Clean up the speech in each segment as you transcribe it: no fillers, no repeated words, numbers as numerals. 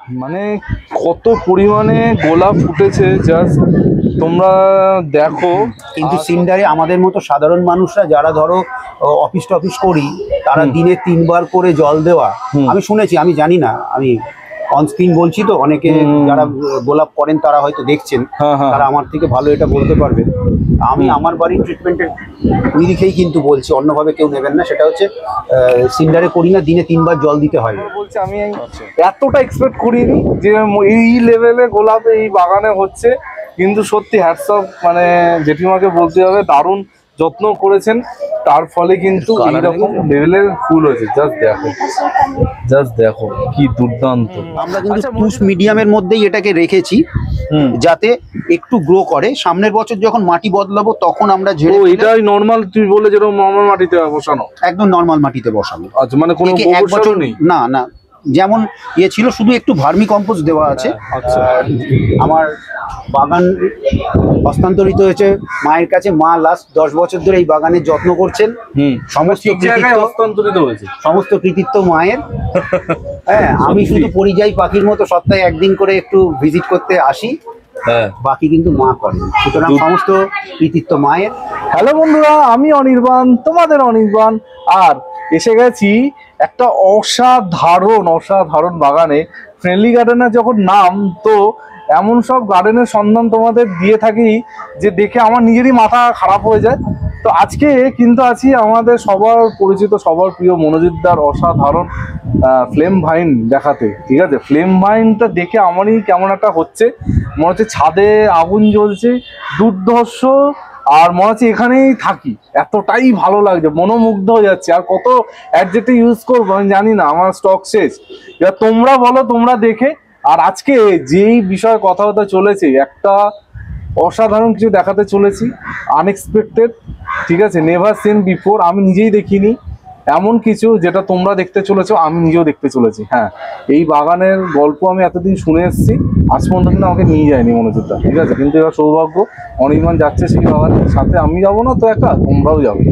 মানে কত পরিমাণে গোলাপ ফুটেছে জাস্ট তোমরা দেখো। কিন্তু সিন্ডারে আমাদের মতো সাধারণ মানুষরা যারা ধরো অফিস টফিস করি, তারা দিনে 3 বার করে জল দেওয়া, আমি শুনেছি, আমি জানি না, আমি অনস্ক্রিন বলছি তো, অনেকে যারা গোলাপ করেন তারা হয়তো দেখছেন, তারা আমার থেকে ভালো এটা বলতে পারবে। আমি আমার বাড়ির ট্রিটমেন্টের নিরিখেই কিন্তু বলছি, অন্যভাবে কেউ নেবেন না। সেটা হচ্ছে সিন্ডারে করি না, দিনে 3 বার জল দিতে হয়। বলছি আমি এতটা এক্সপেক্ট করিনি যে এই লেভেলে গোলাপ এই বাগানে হচ্ছে, কিন্তু সত্যি হ্যাটস অফ, মানে জেঠিমাকে বলতে হবে, দারুণ যত্ন করেছেন, তার ফলে কিন্তু এইরকম লেভেলের ফুল হয়েছে। জাস্ট দেখো কি দুর্দান্ত। আমরা কিন্তু পুশ মিডিয়ামের মধ্যেই এটাকে রেখেছি, যাতে একটু গ্রো করে। সামনের বছর যখন মাটি বদলাবো তখন আমরা ঝেড়ে এটাই নরমাল, তুমি বলে যেরকম নরমাল মাটিতে বসানো, একদম নরমাল মাটিতে বসানো। আচ্ছা, মানে কোনো এক বছর নেই, না না, যেমন ইয়ে ছিল, শুধু একটু ভার্মি কম্পোস্ট দেওয়া আছে। আমার বাগান হস্তান্তরিত হয়েছে মায়ের কাছে। মা লাস্ট 10 বছর ধরে এই বাগানের যত্ন করছেন। সমস্ত কৃতিত্ব মায়ের। হ্যাঁ, আমি শুধু পরিযায়ী পাখির মতো সপ্তাহে একদিন করে একটু ভিজিট করতে আসি, বাকি কিন্তু মা করেন, সুতরাং সমস্ত কৃতিত্ব মায়ের। হ্যালো বন্ধুরা, আমি অনির্বাণ, তোমাদের অনির্বাণ, আর এসে গেছি একটা অসাধারণ বাগানে। ফ্রেন্ডলি গার্ডেনের যখন নাম, তো এমন সব গার্ডেনের সন্ধান তোমাদের দিয়ে থাকি যে দেখে আমার নিজেরই মাথা খারাপ হয়ে যায়। তো আজকে কিন্তু আছি আমাদের সবার পরিচিত, সবার প্রিয় মনোজিৎদার অসাধারণ ফ্লেম ভাইন দেখাতে। ঠিক আছে, ফ্লেম ভাইনটা দেখে আমারই কেমন একটা হচ্ছে, মনে হচ্ছে ছাদে আগুন জ্বলছে, দুর্ধর্ষ, আর মনে হচ্ছে এখানেই থাকি, এতটাই ভালো লাগছে, মনোমুগ্ধ হয়ে যাচ্ছে। আর কত অ্যাডজেক্টিভ ইউজ করবো আমি জানি না, আমার স্টক শেষ। এবার তোমরা বলো, তোমরা দেখে। আর আজকে যেই বিষয়ে কথা হতে চলেছে, একটা অসাধারণ কিছু দেখাতে চলেছি, আনএক্সপেক্টেড। ঠিক আছে, নেভার সিন বিফোর, আমি নিজেই দেখিনি এমন কিছু, যেটা তোমরা দেখতে চলেছো, আমি নিজেও দেখতে চলেছি। হ্যাঁ, এই বাগানের গল্প আমি এতদিন শুনে এসেছি, আজ পর্যন্ত কিন্তু আমাকে নিয়ে যায়নি মনোযোগটা। ঠিক আছে, কিন্তু এবার সৌভাগ্য, অনির্বাণ যাচ্ছে সেই বাগানের সাথে, আমি যাবো না তো একা, তোমরাও যাবে।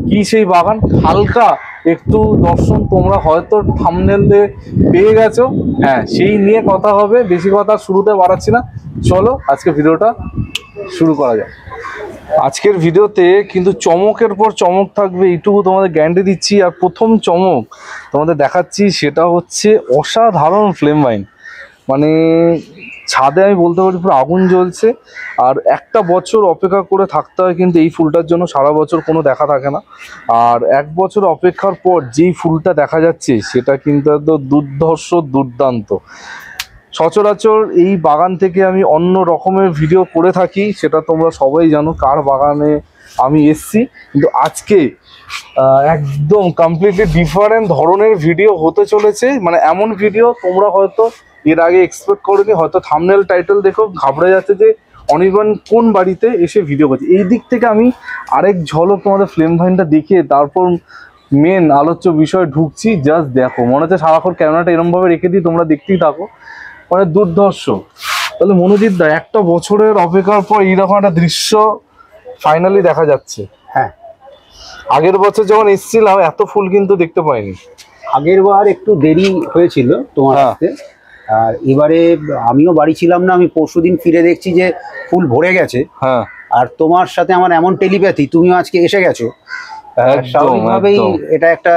কি সেই বাগান, হালকা একটু দর্শন তোমরা হয়তো থাম্বনেলে পেয়ে গেছো। হ্যাঁ, সেই নিয়ে কথা হবে, বেশি কথা শুরুতে বাড়াচ্ছি না, চলো আজকে ভিডিওটা শুরু করা যাক। আজকের ভিডিওতে কিন্তু চমকের পর চমক থাকবে, এইটুকু তোমাদের গ্যারান্টি দিচ্ছি। আর প্রথম চমক তোমাদের দেখাচ্ছি, সেটা হচ্ছে অসাধারণ ফ্লেম ভাইন। মানে ছাদে আমি বলতে পারি পুরো আগুন জ্বলছে। আর একটা বছর অপেক্ষা করে থাকতে হয় কিন্তু এই ফুলটার জন্য, সারা বছর কোনো দেখা থাকে না। আর 1 বছর অপেক্ষার পর যেই ফুলটা দেখা যাচ্ছে, সেটা কিন্তু একদম দুর্ধর্ষ, দুর্দান্ত। সচরাচর এই বাগান থেকে আমি অন্য রকমের ভিডিও করে থাকি, সেটা তোমরা সবাই জানো কার বাগানে আমি এসছি। কিন্তু আজকে একদম কমপ্লিটলি ডিফারেন্ট ধরনের ভিডিও হতে চলেছে। মানে এমন ভিডিও তোমরা হয়তো এর আগে এক্সপেক্ট করোনি, হয়তো থাম্বনেল টাইটেল দেখো ঘাবড়ে যাচ্ছে যে অনির্বাণ কোন বাড়িতে এসে ভিডিও করছে। এই দিক থেকে আমি আরেক ঝলক তোমাদের ফ্লেম ভাইনটা দেখিয়ে তারপর মেন আলোচ্য বিষয় ঢুকছি। জাস্ট দেখো, মনে হচ্ছে সারাক্ষণ ক্যামেরাটা এরমভাবে রেখে দিই, তোমরা দেখতেই থাকো, মানে দুর্ধর্ষ। তাহলে মনোজিৎ দা, একটা বছরের অপেক্ষার পর এইরকম একটা দৃশ্য ফাইনালি দেখা যাচ্ছে। হ্যাঁ, আগের বছর যখন এসেছিলাম এত ফুল কিন্তু দেখতে পাইনি। আগের বার একটু দেরি হয়েছিল তোমার আসতে, আর এবারে আমিও বাড়ি ছিলাম না, আমি পরশুদিন ফিরে দেখছি যে ফুল ভরে গেছে। হ্যাঁ, আর তোমার সাথে আমার এমন টেলিপ্যাথি, তুমিও আজকে এসে গেছো, স্বাভাবিকভাবেই এটা একটা।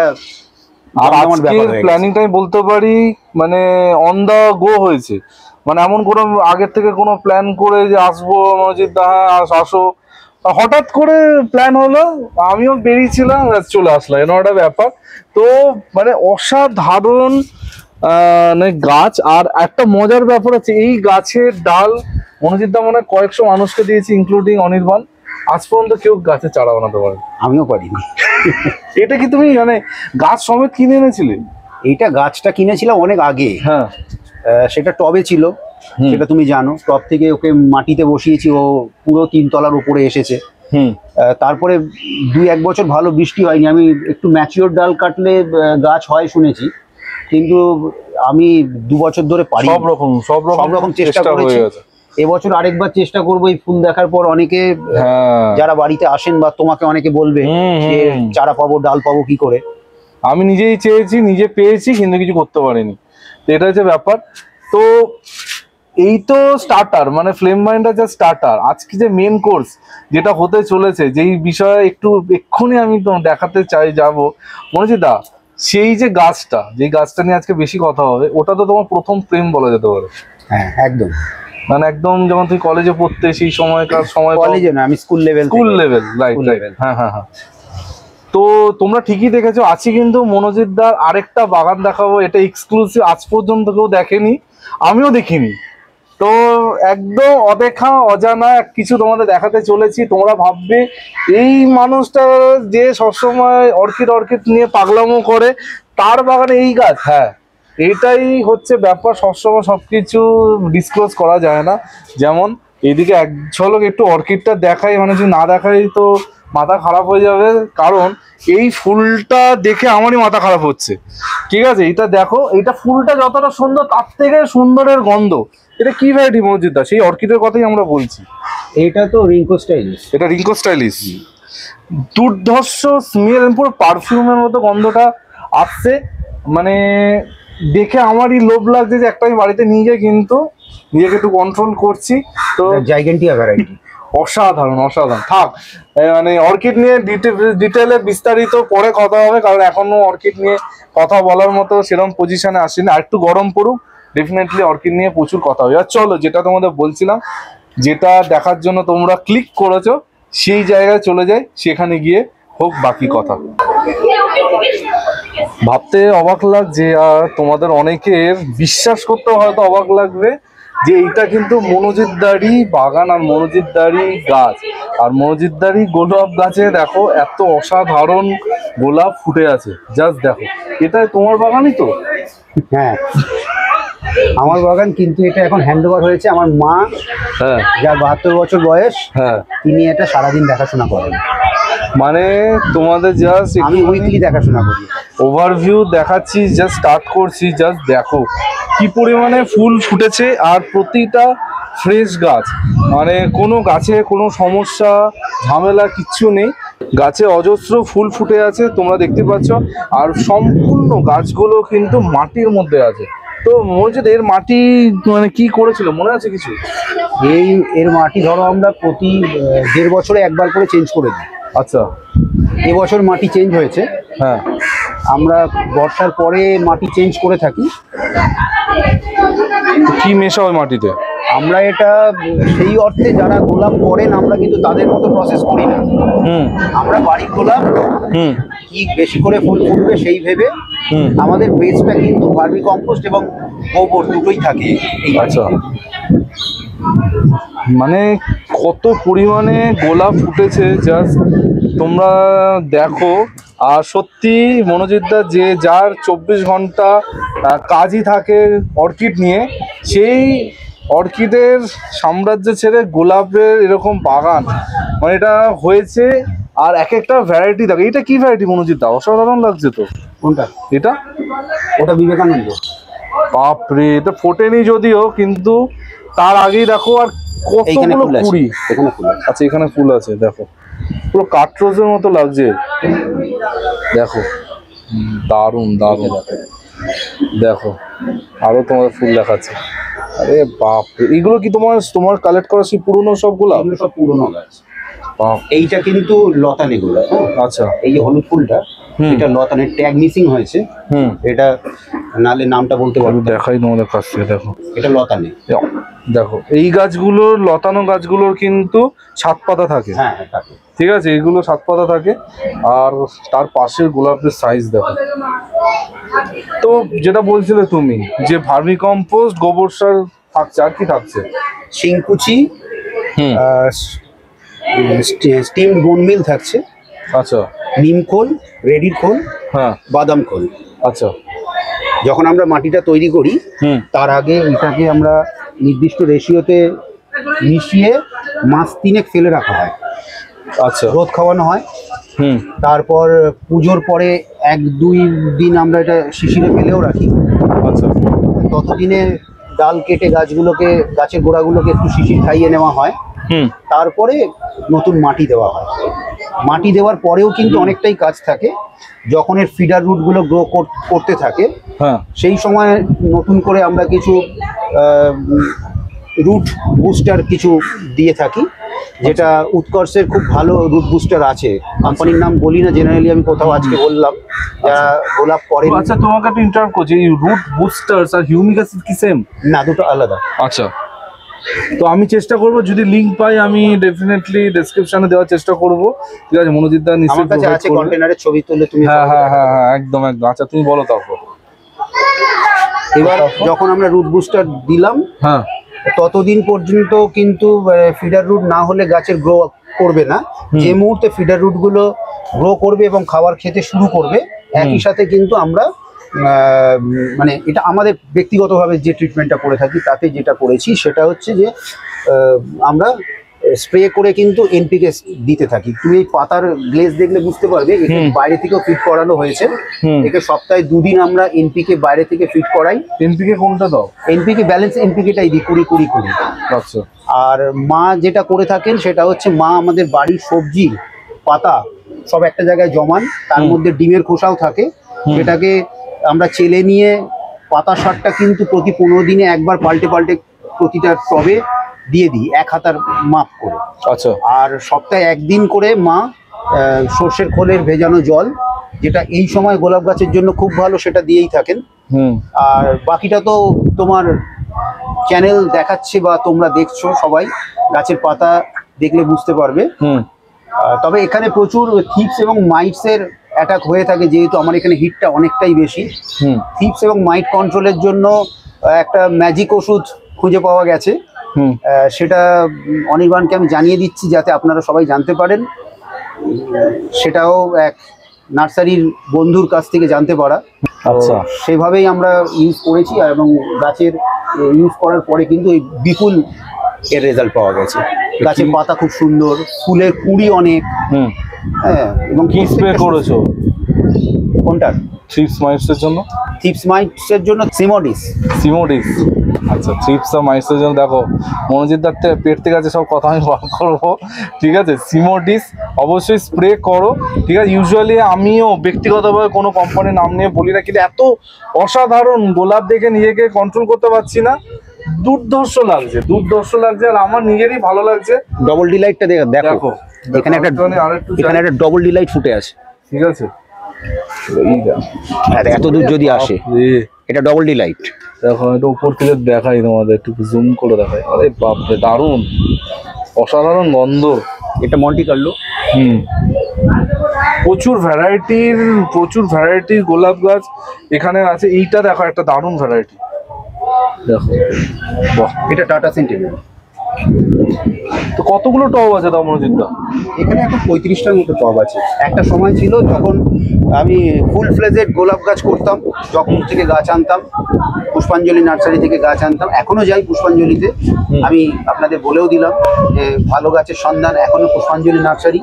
আর আজকের প্ল্যানিংটা আমি বলতে পারি মানে অন দা গো হয়েছে। মানে এমন কোনো আগের থেকে কোনো প্ল্যান করে যে আসবো মনোজিৎ দা, আসো, হঠাৎ করে প্ল্যান হলো, আমিও বেরিয়েছিলাম, চলে আসলাম, এরকম একটা ব্যাপার। তো মানে অসাধারণ গাছ। আর একটা মজার ব্যাপার আছে, এই গাছের ডাল মনোজিৎ দা মনে হয় কয়েকশো মানুষকে দিয়েছি, ইনক্লুডিং অনির্বাণ। আজ পর্যন্ত কেউ গাছে চারা বানাতে পারে, আমিও পারিনি। এটা কি তুমি মানে গাছ সমেত কিনে এনেছিলে? এইটা গাছটা কিনেছিলাম অনেক আগে। হ্যাঁ, সেটা টবে ছিল, সেটা তুমি জানো। টব থেকে ওকে মাটিতে বসিয়েছি, ও পুরো 3 তলার উপরে এসেছে। তারপরে 2-1 বছর ভালো বৃষ্টি হয়নি। আমি একটু ম্যাচিওর ডাল কাটলে গাছ হয় শুনেছি, কিন্তু আমি 2 বছর ধরে পারি। সব রকম চেষ্টা করেছি। এবছর আরেকবার চেষ্টা করবো। এই ফুল দেখার পর অনেকে যারা বাড়িতে আসেন বা তোমাকে অনেকে বলবে যে চারা পাবো, ডাল পাবো কি করে। আমি নিজেই চেয়েছি, নিজে পেয়েছি, কিন্তু কিছু করতে পারিনি। তো এটা হচ্ছে ব্যাপার। তো এই তো স্টার্টার, মানে ফ্লেম বাইন্ডার যা স্টার্টার, আজকে যে মেন কোর্স যেটা হতে চলেছে, যেই বিষয়ে একটু এক্ষুনি আমি তো দেখাতে চাই যাব মনোজিৎ দা, সেই যে গাছটা, যেই গাছটা নিয়ে আজকে বেশি কথা হবে, ওটা তো তোমার প্রথম প্রেম বলা যেতে পারে। হ্যাঁ একদম, মানে একদম যখন তুই কলেজে পড়তে, সেই সময়কার সময়, কলেজে না, আমি স্কুল লেভেল, রাইট রাইট, হ্যাঁ হ্যাঁ হ্যাঁ। তো তোমরা ঠিকই দেখেছো, আছি কিন্তু মনোজিৎ দার আরেকটা বাগান দেখাবো, এটা এক্সক্লুসিভ, আজ পর্যন্ত কেউ দেখেনি, আমিও দেখিনি। তো একদম অদেখা অজানা কিছু তোমাদের দেখাতে চলেছি। তোমরা ভাববে এই মানুষটা যে সবসময় অর্কিড অর্কিড নিয়ে পাগলামো করে, তার বাগানে এই গাছ। হ্যাঁ, এইটাই হচ্ছে ব্যাপার, সবসময় সবকিছু ডিসক্লোজ করা যায় না। যেমন এইদিকে এক ঝলক একটু অর্কিডটা দেখাই, মানে যদি না দেখাই তো মাথা খারাপ হয়ে যাবে, কারণ এই ফুলটা দেখে আমারই মাথা খারাপ হচ্ছে। ঠিক আছে, এটা দেখো, এটা ফুলটা যতটা সুন্দর তার থেকে সুন্দরের গন্ধ। এটা কি ভ্যারাইটি মনোজিৎ দা? সেই অর্কিডের কথাই আমরা বলছি। এটা তো রিঙ্কো স্টাইলিশ, এটা রিঙ্কো স্টাইলিশ, দুর্ধর্ষ স্মেল, পুরো পারফিউমের মতো গন্ধটা আসছে। মানে দেখে আমারই লোভ লাগছে যে একটা আমি বাড়িতে নিয়ে যাই, কিন্তু নিজেকে একটু কন্ট্রোল করছি। তো জাইগেন্টিয়া ভ্যারাইটি, অসাধারণ অসাধারণ। থাক, মানে অর্কিড নিয়ে ডিটেলে বিস্তারিত পরে কথা হবে, কারণ এখনো অর্কিড নিয়ে কথা বলার মতো সেরকম পজিশনে আসেনি। আর একটু গরম পড়ুক, ডেফিনেটলি অর্কিড নিয়ে প্রচুর কথা হবে। আর চলো, যেটা তোমাদের বলছিলাম, যেটা দেখার জন্য তোমরা ক্লিক করেছো, সেই জায়গায় চলে যাই, সেখানে গিয়ে হোক বাকি কথা। ভাবতে অবাক লাগছে, আর তোমাদের অনেকের বিশ্বাস করতে হয়তো অবাক লাগবে, যে এইটা কিন্তু মনোজিৎদারই বাগান আর মনোজিৎদারই গাছ। আর মনোজিৎদারই গোলাপ গাছে দেখো এত অসাধারণ গোলাপ ফুটে আছে, জাস্ট দেখো। এটা তোমার বাগানই তো? হ্যাঁ আমার বাগান, কিন্তু এটা এখন হ্যান্ড ওভার হয়েছে আমার মা, হ্যাঁ, যার 72 বছর বয়স, হ্যাঁ, তিনি এটা সারাদিন দেখাশোনা করেন। মানে তোমাদের জাস্ট আমি উইকলি দেখাশোনা করি। ওভারভিউ দেখাচ্ছি, জাস্ট স্টার্ট করছি, জাস্ট দেখো কি পরিমাণে ফুল ফুটেছে, আর প্রতিটা ফ্রেশ গাছ, মানে কোনো গাছে কোনো সমস্যা ঝামেলা কিচ্ছু নেই, গাছে অজস্র ফুল ফুটে আছে, তোমরা দেখতে পাচ্ছ। আর সম্পূর্ণ গাছগুলো কিন্তু মাটির মধ্যে আছে। তো মনোজিৎ, এর মাটি মানে কি করেছিল মনে আছে কিছু? এর মাটি ধরো আমরা প্রতি 1.5 বছরে একবার করে চেঞ্জ করে দিই। আচ্ছা, এবছর মাটি চেঞ্জ হয়েছে। হ্যাঁ, আমরা বর্ষার পরে মাটি চেঞ্জ করে থাকি। কি মেশা হয় মাটিতে? আমরা এটা সেই অর্থে যারা গোলাপ করেন, আমরা কিন্তু তাদের মতো প্রসেস করি না। আমরা বাড়ির গোলাপ কি বেশি করে ফুল ফুটবে সেই ভেবে আমাদের বেসটা কিন্তু ভার্মি কম্পোস্ট এবং গোবর দুটোই থাকে। আচ্ছা, মানে কত পরিমাণে গোলাপ ফুটেছে জাস্ট তোমরা দেখো। আর সত্যি মনোজিৎদা, যে যার 24 ঘন্টা কাজই থাকে অর্কিড নিয়ে, সেই অর্কিডের সাম্রাজ্য ছেড়ে গোলাপের এরকম বাগান, মানে এটা হয়েছে। আর এক একটা ভ্যারাইটি দেখো, এটা কি ভ্যারাইটি মনোজিৎদা? অসাধারণ লাগছে তো। কোনটা? এটা? ওটা বিবেকানন্দ। বাপরে, এটা ফোটেনি যদিও, কিন্তু তার আগেই দেখো আর কতগুলো কুড়ি। এখানে ফুল আছে। আচ্ছা, এখানে ফুল আছে, দেখো পুরো কাটরোজের মতো লাগছে, দেখো দারুণ দারুণ। দেখো আরো তোমাদের ফুল দেখাচ্ছে। আরে বাপরে, এগুলো কি তোমার কালেক্ট করা সেই পুরনো সবগুলো? এগুলো সব পুরনো গাছ। এইটা কিন্তু লতানে গোলাপ। আচ্ছা, এই যে হলুদ ফুলটা, এটা লতানের ট্যাগ মিসিং হয়েছে। এটা নালে নামটা বলতে পারবো, দেখাই তোমাদের কাছ থেকে। দেখো এটা লতানে। দেখো এই গাছগুলোর, লতানো গাছগুলোর কিন্তু 7 পাতা থাকে। হ্যাঁ থাকে, ঠিক আছে, এইগুলো 7 পাতা থাকে। আর তার পাশের গোলাপের সাইজ দেখো। তো যেটা বলছিলে তুমি, যে ভার্মি কম্পোস্ট, গোবর সার থাকছে, আর কি থাকছে? শিংকুচি, স্টিম বোন মিল থাকছে। আচ্ছা, নিম খোল, রেডির খোল, হ্যাঁ, বাদাম খোল। আচ্ছা, যখন আমরা মাটিটা তৈরি করি, তার আগে এটাকে আমরা নির্দিষ্ট রেশিওতে মিশিয়ে মাস 3 ফেলে রাখা হয়। আচ্ছা, রোদ খাওয়ানো হয়। তারপর পুজোর পরে 1-2 দিন আমরা এটা শিশিরে ফেলেও রাখি। আচ্ছা, ততদিনে ডাল কেটে গাছের গোড়াগুলোকে একটু শিশির খাইয়ে নেওয়া হয়। তারপরে নতুন মাটি দেওয়া হয়। মাটি দেওয়ার পরেও কিন্তু অনেকটাই কাজ থাকে। যখন এর ফিডার রুটগুলো গ্রো করতে থাকে, সেই সময় নতুন করে আমরা কিছু রুট বুস্টার কিছু দিয়ে থাকি, যেটা উৎকর্ষের খুব ভালো রুট বুস্টার আছে। কোম্পানির নাম বলি না, জেনারেলি আমি কোথাও আজকে বললাম, যারা গোলাপ করেন। আচ্ছা, তোমাকে একটা ইন্টারাপ্ট করছি, এই রুট বুস্টার্স আর হিউমিক অ্যাসিড কি সেম? না, দুটো আলাদা। আচ্ছা, তো আমি চেষ্টা করব, যদি লিংক পাই আমি ডেফিনেটলি ডেসক্রিপশনে দেওয়ার চেষ্টা করব। ঠিক আছে, মনোজিৎ দা আমার নিশ্চয়ই কাছে আছে, কন্টেনারের ছবি তুলে তুমি। হ্যাঁ হ্যাঁ হ্যাঁ হ্যাঁ, একদম একদম। আচ্ছা, তুমি বলো তারপর। এবার যখন আমরা রুট বুস্টার দিলাম, হ্যাঁ, ততদিন পর্যন্ত কিন্তু ফিডার রুট না হলে গাছের গ্রো করবে না। যে মুহূর্তে ফিডার রুট গুলো গ্রো করবে এবং খাবার খেতে শুরু করবে, একই সাথে কিন্তু আমরা মানে এটা আমাদের ব্যক্তিগতভাবে যে ট্রিটমেন্টটা করে থাকি, তাতে যেটা করেছি সেটা হচ্ছে যে আমরা স্প্রে করে কিন্তু এনপিকে দিতে থাকি। তুমি এই পাতার গ্লেজ দেখলে বুঝতে পারবে, এটা বাইরে থেকেও ফিট করানো হয়েছে। একে সপ্তাহে 2 দিন আমরা এনপিকে বাইরে থেকে ফিট করাই। এনপিকে কোনটা দাও? এনপিকে ব্যালেন্স এনপিকেটাই দিই 20-20-20। আচ্ছা। আর মা যেটা করে থাকেন সেটা হচ্ছে, মা আমাদের বাড়ির সবজির পাতা সব একটা জায়গায় জমান, তার মধ্যে ডিমের খোসাও থাকে, সেটাকে আমরা চেলে নিয়ে পাতা সারটা কিন্তু প্রতি 15 দিনে একবার পাল্টে পাল্টে প্রতিটা টবে দিয়ে দিই, 1 হাতার মাপ করে। আচ্ছা। আর সপ্তাহে 1 দিন করে মা সর্ষের খোলের ভেজানো জল, যেটা এই সময় গোলাপ গাছের জন্য খুব ভালো, সেটা দিয়েই থাকেন। আর বাকিটা তো তোমার চ্যানেল দেখাচ্ছে বা তোমরা দেখছো, সবাই গাছের পাতা দেখলে বুঝতে পারবে। তবে এখানে প্রচুর থিপস এবং মাইটস এর অ্যাটাক হয়ে থাকে, যেহেতু আমার এখানে হিটটা অনেকটাই বেশি। থিপস এবং মাইট কন্ট্রোলের জন্য একটা ম্যাজিক ওষুধ খুঁজে পাওয়া গেছে, সেটা অনির্বাণকে আমি জানিয়ে দিচ্ছি যাতে আপনারা সবাই জানতে পারেন। সেটাও এক নার্সারির বন্ধুর কাছ থেকে জানতে পারা। আচ্ছা, সেভাবেই আমরা ইউজ করেছি, এবং গাছের ইউজ করার পরে কিন্তু এই বিপুল এর রেজাল্ট পাওয়া গেছে। গাছের পাতা খুব সুন্দর, ফুলের কুঁড়ি অনেক। হ্যাঁ, এবং কি স্প্রে করেছো? কোনটা? থ্রিপস মাইটসের জন্য? থ্রিপস মাইটসের জন্য সিমোডিস। সিমোডিস, আচ্ছা। থ্রিপস আর মাইটসের জন্য দেখো, মনোজিৎ দার পেট থেকে আছে সব কথা আমি বার করবো। ঠিক আছে, সিমোডিস অবশ্যই স্প্রে করো। ঠিক আছে, ইউজুয়ালি আমিও ব্যক্তিগতভাবে কোনো কোম্পানির নাম নিয়ে বলি না, কিন্তু এত অসাধারণ গোলাপ দেখে নিজেকে কন্ট্রোল করতে পারছি না। দুর্ধর্ষ লাগছে, দুর্ধর্ষ লাগছে, আর আমার নিজেরই ভালো লাগছে। ডবল ডিলাইটটা দেখো, এখানে একটা ডবল ডিলাইট ফুটে আছে। ঠিক আছে, এত দূর যদি আসে, এটা ডবল ডিলাইট। দেখো, এটা উপর থেকে দেখাই তোমাদের, একটু জুম করে দেখাই। আরে বাপরে, দারুণ, অসাধারণ গন্ধ। এটা মন্টি কার্লো। প্রচুর ভ্যারাইটির গোলাপ গাছ এখানে আছে। এইটা দেখো, একটা দারুণ ভ্যারাইটি দেখো, বাহ। এটা টাটা সেন্টিনেল। তো কতগুলো টব আছে তাও মনোজিৎ দা? এখানে এখন 35টার মতো টব আছে। একটা সময় ছিল যখন আমি ফুল ফ্লেজেড গোলাপ গাছ করতাম, যখন থেকে গাছ আনতাম, পুষ্পাঞ্জলি নার্সারি থেকে গাছ আনতাম। এখনো যাই পুষ্পাঞ্জলিতে। আমি আপনাদের বলেও দিলাম যে ভালো গাছের সন্ধান এখনো পুষ্পাঞ্জলি নার্সারি।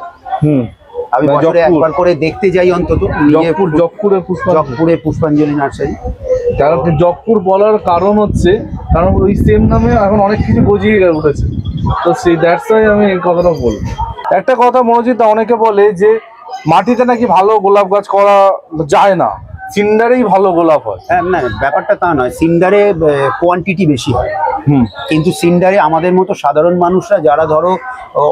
আমি বছরে একবার করে দেখতে যাই অন্তত। জবপুরের পুষ্পাঞ্জলি নার্সারি। কারণ জবপুর বলার কারণ হচ্ছে, কারণ ওই সেম নামে এখন অনেক কিছু গজিয়ে উঠেছে, তো সেই দ্যাটস ওয়াই আমি এই কথাটা বলবো। একটা কথা মনোজিৎ, অনেকে বলে যে মাটিতে নাকি ভালো গোলাপ গাছ করা যায় না, সিন্ডারেই ভালো গোলাপ হয়। না, ব্যাপারটা তা নয়। সিন্ডারে কোয়ান্টিটি বেশি হয়, কিন্তু সিন্ডারে আমাদের মতো সাধারণ মানুষরা যারা ধরো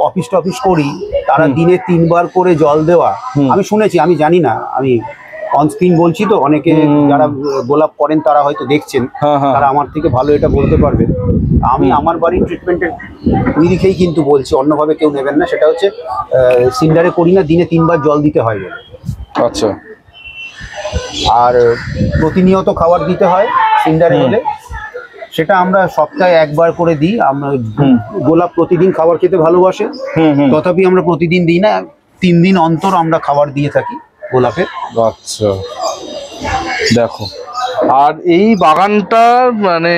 অফিস টফিস করি, তারা দিনে 3 বার করে জল দেওয়া। আমি শুনেছি, আমি জানি না, আমি অনস্ক্রিন বলছি তো, অনেকে যারা গোলাপ করেন তারা হয়তো দেখছেন, তারা আমার থেকে ভালো এটা বলতে পারবে। আমি আমার বাড়ির ট্রিটমেন্টের নিরিখেই কিন্তু বলছি, অন্যভাবে কেউ নেবেন না। সেটা হচ্ছে সিন্ডারে করি না, দিনে 3 বার জল দিতে হয়। আচ্ছা। আর প্রতিনিয়ত খাবার দিতে হয় সিন্ডারে হলে, সেটা আমরা সপ্তাহে 1 বার করে দিই। আমরা গোলাপ প্রতিদিন খাবার খেতে ভালোবাসে, তথাপি আমরা প্রতিদিন দিই না, 3 দিন অন্তর আমরা খাবার দিয়ে থাকি গোলাপে। আচ্ছা, দেখো, আর এই বাগানটার মানে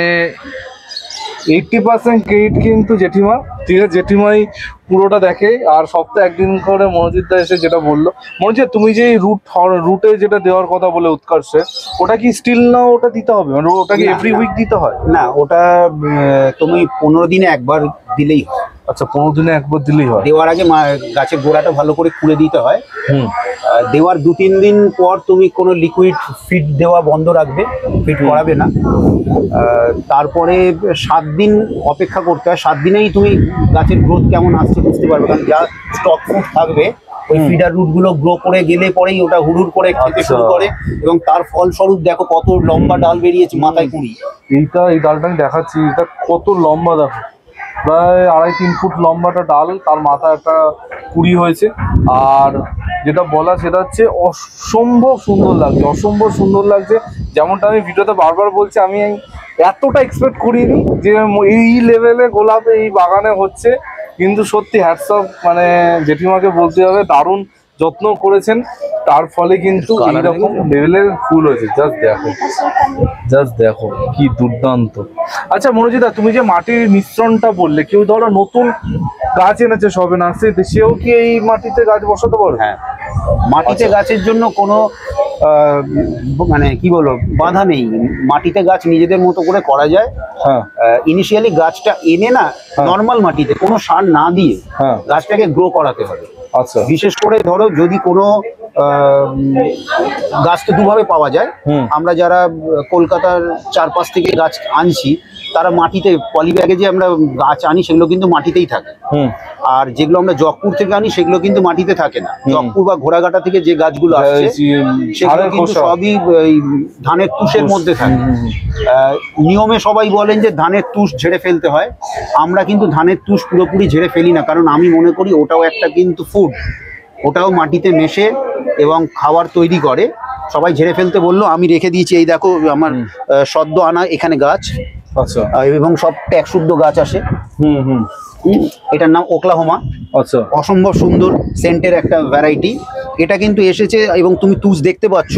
80% ক্রেডিট কিন্তু জেঠিমা। ঠিক আছে, জেঠিমাই পুরোটা দেখে, আর সপ্তাহে 1 দিন করে মনোজিৎ দা এসে যেটা বললো। মনোজিৎ, তুমি যে রুটে যেটা দেওয়ার কথা বলে উৎকর্ষে, ওটা কি স্টিল না ওটা দিতে হবে, মানে ওটা কি এভরি উইক দিতে হয়? না, ওটা তুমি 15 দিনে একবার দিলেই হয়। আচ্ছা, 15 দিনে একবার দিলেই হয়? দেওয়ার আগে গাছের গোড়াটা ভালো করে খুঁড়ে দিতে হয়। হুম। দেওয়ার 2-3 দিন পর তুমি কোনো লিকুইড ফিড দেওয়া বন্ধ রাখবে, ফিড করাবে না। তারপরে 7 দিন অপেক্ষা করতে হয়। 7 দিনেই তুমি গাছের গ্রোথ কেমন আসছে বুঝতে পারবে, কারণ যা স্টক ফুড থাকবে ওই ফিডার রুট গুলো গ্রো করে গেলে পরেই ওটা হুড়ুর করে খেতে শুরু করে, এবং তার ফলস্বরূপ দেখো কত লম্বা ডাল বেরিয়েছে, মাথায় কুড়ি। এই ডালটা আমি দেখাচ্ছি, এটা কত লম্বা দেখো, প্রায় 2.5-3 ফুট লম্বাটা ডাল, তার মাথায় একটা কুড়ি হয়েছে। আর যেটা বলা সেটা হচ্ছে অসম্ভব সুন্দর লাগছে, অসম্ভব সুন্দর লাগছে। যেমনটা আমি ভিডিওতে বারবার বলছি, আমি এতটা এক্সপেক্ট করিনি যে এই লেভেলে গোলাপ এই বাগানে হচ্ছে। কিন্তু সত্যি হ্যাটস অফ, মানে জেঠিমাকে বলতে হবে, দারুণ যত্ন করেছেন, তার ফলে কিন্তু এইরকম লেভেলের ফুল হয়েছে। জাস্ট দেখো কি দুর্দান্ত। আচ্ছা মনোজিদা, তুমি যে মাটির মিশ্রণটা বললে, কেউ ধরো নতুন গাছ এনেছে সবে নার্সারিতে, সেও কি এই মাটিতে গাছ বসাতে পারে? হ্যাঁ, মাটিতে গাছের জন্য কোনো মানে কি বলবো বাধা নেই। মাটিতে গাছ নিজেদের মতো করে করা যায়। হ্যাঁ। ইনিশিয়ালি গাছটা এনে না নর্মাল মাটিতে কোনো সার না দিয়ে গাছটাকে গ্রো করাতে হবে। আচ্ছা। বিশেষ করে ধরো যদি কোনো গাছ তো দুভাবে পাওয়া যায়। আমরা যারা কলকাতার চারপাশ থেকে গাছ আনছি, তারা মাটিতে পলি ব্যাগে যে আমরা গাছ আনি সেগুলো কিন্তু মাটিতেই থাকে। আর যেগুলো আমরা জগপুর থেকে আনি সেগুলো কিন্তু মাটিতে থাকে না। জগপুর বা ঘোড়াঘাটা থেকে যে গাছগুলো আসছে সেগুলো কিন্তু সবই ধানের তুষের মধ্যে থাকে। নিয়মে সবাই বলেন যে ধানের তুষ ঝেড়ে ফেলতে হয়, আমরা কিন্তু ধানের তুষ পুরোপুরি ঝেড়ে ফেলি না, কারণ আমি মনে করি ওটাও একটা কিন্তু ফুড, ওটাও মাটিতে মেশে এবং খাবার তৈরি করে। সবাই ঝেড়ে ফেলতে বললো, আমি রেখে দিয়েছি। এই দেখো আমার সদ্য আনা এখানে গাছ। আচ্ছা। এবং সব ট্যাগ শুদ্ধ গাছ আসে। এটার নাম ওকলাহোমা। আচ্ছা। অসম্ভব সুন্দর সেন্টের একটা ভ্যারাইটি। এটা কিন্তু এসেছে এবং তুমি তুষ দেখতে পাচ্ছ।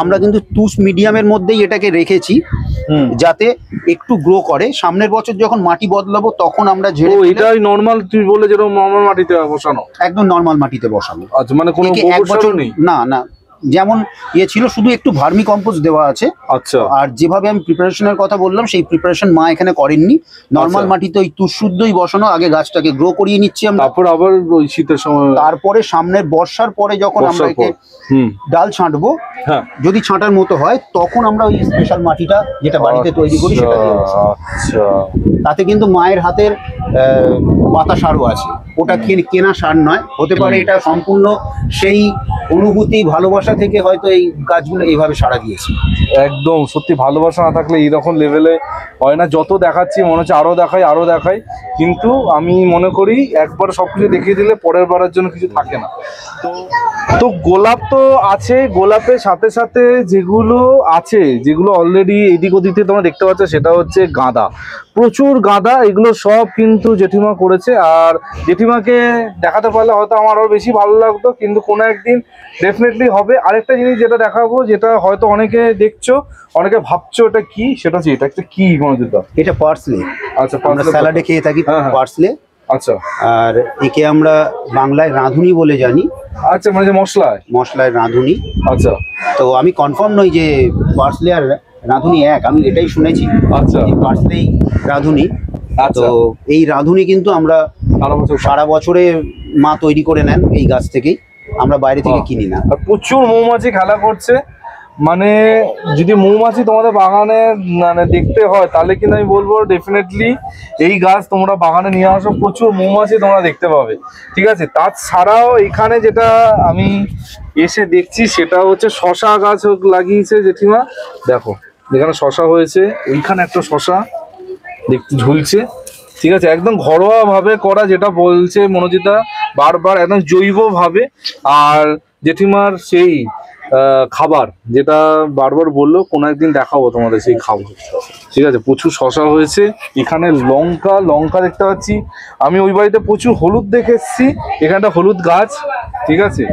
আমরা কিন্তু তুষ মিডিয়ামের মধ্যেই এটাকে রেখেছি যাতে একটু গ্রো করে। সামনের বছর যখন মাটি বদলাবো তখন আমরা ঝেড়ে এটাই নরমাল, তুমি বলে যেরকম নরমাল মাটিতে বসানো, একদম নরমাল মাটিতে বসানো। আচ্ছা, মানে কোনো এক বছর নেই, না না, যেমন ছিল শুধু একটু ভার্মি কম্পোস্ট দেওয়া আছে। আচ্ছা। আর যেভাবে আমি প্রিপারেশনের কথা বললাম সেই প্রিপারেশন মা এখানে করেননি। নরমাল মাটিতে ওই তুষ শুদ্ধই বসানো, আগে গাছটাকে গ্রো করিয়ে নিচ্ছি আমরা। তারপর আবার ওই শীতের সময়, তারপরে সামনের বর্ষার পরে যখন আমরা একে ডাল ছাঁটবো, যদি ছাঁটার মতো হয় তখন আমরা ওই স্পেশাল মাটিটা যেটা বাড়িতে তৈরি করি সেটা দিয়ে বসাবো। আচ্ছা। তাতে কিন্তু মায়ের হাতের পাতা সারও আছে, ওটা কেনা সার নয়। হতে পারে এটা সম্পূর্ণ সেই অনুভূতি ভালোবাসা থেকে হয়তো এই গাছগুলো এইভাবে সাড়া দিয়েছে। একদম সত্যি, ভালোবাসা না থাকলে এইরকম লেভেলে হয় না। যত দেখাচ্ছি মনে হচ্ছে আরো দেখাই, কিন্তু আমি মনে করি একবার সবকিছু দেখিয়ে দিলে পরের বারের জন্য কিছু থাকে না। তো গোলাপ তো আছে, গোলাপের সাথে সাথে যেগুলো অলরেডি এদিক ওদিক থেকে তোমরা দেখতে পাচ্ছ, সেটা হচ্ছে গাঁদা, প্রচুর গাঁদা। এগুলো সব কিন্তু জেঠিমা করেছে, আর জেঠিমাকে দেখাতে পারলে হয়তো আমার আরো বেশি ভালো লাগতো, কিন্তু কোনো একদিন ডেফিনেটলি হবে। আরেকটা জিনিস যেটা দেখাবো, যেটা হয়তো অনেকে দেখছো, অনেকে ভাবছো এটা কি, সেটা হচ্ছে এটা একটা কি মনোযোগ, এটা পার্সলে। আচ্ছা, আমরা স্যালাডে খেয়ে থাকি পার্সলে। আচ্ছা। আর একে আমরা বাংলায় রাঁধুনি বলে জানি। আচ্ছা, মানে যে মশলায় রাঁধুনি। আচ্ছা। তো আমি কনফার্ম নই যে পার্সলে আর রাঁধুনি এক, আমি এটাই শুনেছি। আচ্ছা। পার্সলেই রাঁধুনি। তো এই রাঁধুনি কিন্তু আমরা সারা বছরে মা তৈরি করে নেন এই গাছ থেকেই, আমরা বাইরে থেকে কিনি না। প্রচুর মৌমাছি খেলা করছে, মানে যদি মৌমাছি তোমাদের বাগানে মানে দেখতে হয় তাহলে কিন্তু আমি বলবো ডেফিনেটলি এই গাছ তোমরা বাগানে নিয়ে আসো, প্রচুর মৌমাছি তোমরা দেখতে পাবে। ঠিক আছে, তাছাড়াও এখানে যেটা আমি এসে দেখছি সেটা হচ্ছে শশা গাছ লাগিয়েছে জেঠিমা। দেখো এখানে শশা হয়েছে, ওইখানে একটা শশা দেখতে ঝুলছে। ঠিক আছে, একদম ঘরোয়া ভাবে করা, যেটা বলছে মনোজিতা বারবার, একদম জৈব ভাবে। আর জেঠিমার সেই খাবার যেটা বারবার বললো, কোনো একদিন দেখাবো তোমাদের সেই খাবার। ঠিক আছে, প্রচুর শশা হয়েছে, এখানে লঙ্কা দেখতে পাচ্ছি। আমি ওই বাড়িতে প্রচুর হলুদ দেখে এসেছি, এখানটা হলুদ গাছ। ঠিক আছে,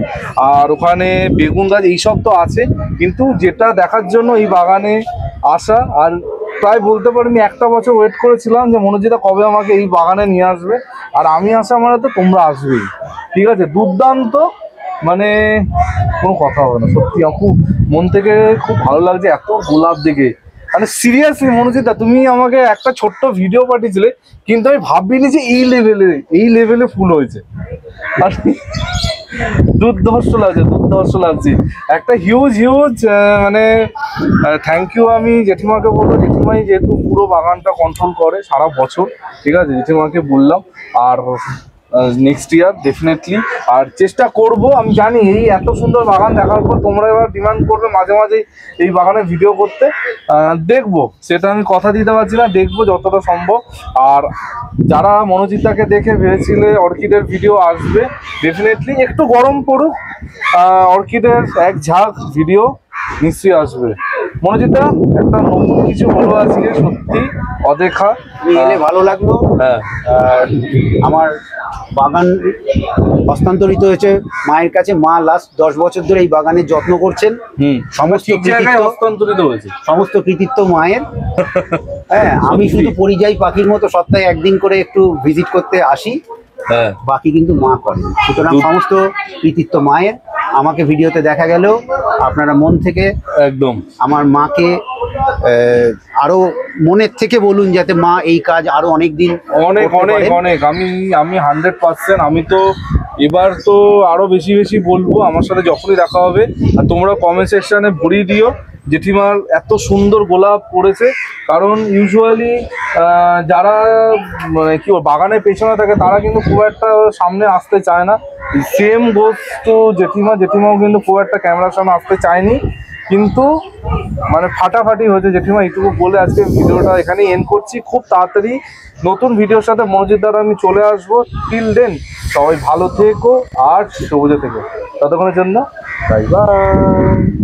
আর ওখানে বেগুন গাছ, এইসব তো আছে। কিন্তু যেটা দেখার জন্য এই বাগানে আসা, আর প্রায় বলতে পারি আমি একটা বছর ওয়েট করেছিলাম যে মনোজিতা কবে আমাকে এই বাগানে নিয়ে আসবে, আর আমি আসা মানে তো তোমরা আসবেই। ঠিক আছে, দুর্দান্ত, মানে কোনো কথা হবে না। সত্যি খুব মন থেকে খুব ভালো লাগছে এত গোলাপ দেখে। মানে সিরিয়াসলি মনোজিৎ, তুমি আমাকে একটা ছোট্ট ভিডিও পাঠিয়েছিলে, কিন্তু আমি ভাবিনি যে এই লেভেলে ফুল হয়েছে। আর দুর্ধর্ষ লাগছে, দুর্ধর্ষ লাগছে। একটা হিউজ মানে থ্যাংক ইউ আমি জেঠিমাকে বলবো। জেঠিমাই যেহেতু পুরো বাগানটা কন্ট্রোল করে সারা বছর, ঠিক আছে, জেঠিমাকে বললাম। আর নেক্সট ইয়ার ডেফিনেটলি আর চেষ্টা করব। আমি জানি এই এত সুন্দর বাগান দেখার পর তোমরা এবার ডিমান্ড করবে মাঝে মাঝে এই বাগানে ভিডিও করতে। দেখবো, সেটা আমি কথা দিতে পারছি না, দেখবো যতটা সম্ভব। আর যারা মনোজিৎদাকে দেখে ভেবেছিলে অর্কিডের ভিডিও আসবে, ডেফিনেটলি একটু গরম পড়ুক, অর্কিডের এক ঝাঁক ভিডিও নিশ্চয়ই আসবে। মনোজিৎদা, একটা নতুন কিছু বলো আজকে, সত্যি অদেখা, এলে ভালো লাগলো। হ্যাঁ, আমার বাগান হস্তান্তরিত হয়েছে মায়ের কাছে। মা লাস্ট 10 বছর ধরে এই বাগানের যত্ন করছেন। সমস্ত জায়গায় হস্তান্তরিত হয়েছে, সমস্ত কৃতিত্ব মায়ের। হ্যাঁ, আমি শুধু পরিযায়ী পাখির মতো সপ্তাহে একদিন করে একটু ভিজিট করতে আসি, হ্যাঁ, বাকি কিন্তু মা করেন। সুতরাং সমস্ত কৃতিত্ব মায়ের। আমাকে ভিডিওতে দেখা গেলেও আপনারা মন থেকে একদম আমার মাকে আরো মনের থেকে বলুন, যাতে মা এই কাজ আরো অনেক দিন অনেক অনেক অনেক। আমি 100%, আমি তো এবার তো আরো বেশি বেশি বলবো আমার সাথে যখনই দেখা হবে। আর তোমরা কমেন্ট সেকশনে ভরিয়ে দিও জেঠিমার এত সুন্দর গোলাপ পড়েছে। কারণ ইউজুয়ালি যারা মানে কি বাগানের পেছনে থাকে তারা কিন্তু খুব একটা সামনে আসতে চায় না। সেম গোস তো জেঠিমাও কিন্তু খুব একটা ক্যামেরার সামনে আসতে চায়নি, কিন্তু মানে ফাটাফাটি হয়েছে। জেঠিমা এইটুকু বলে আজকে ভিডিওটা এখানেই এন্ড করছি। খুব তাড়াতাড়ি নতুন ভিডিওর সাথে মনোজিৎ দ্বারা আমি চলে আসবো। টিল দেন সবাই ভালো থেকো আর সবুজে থেকো। ততক্ষণের জন্য বাই বাই।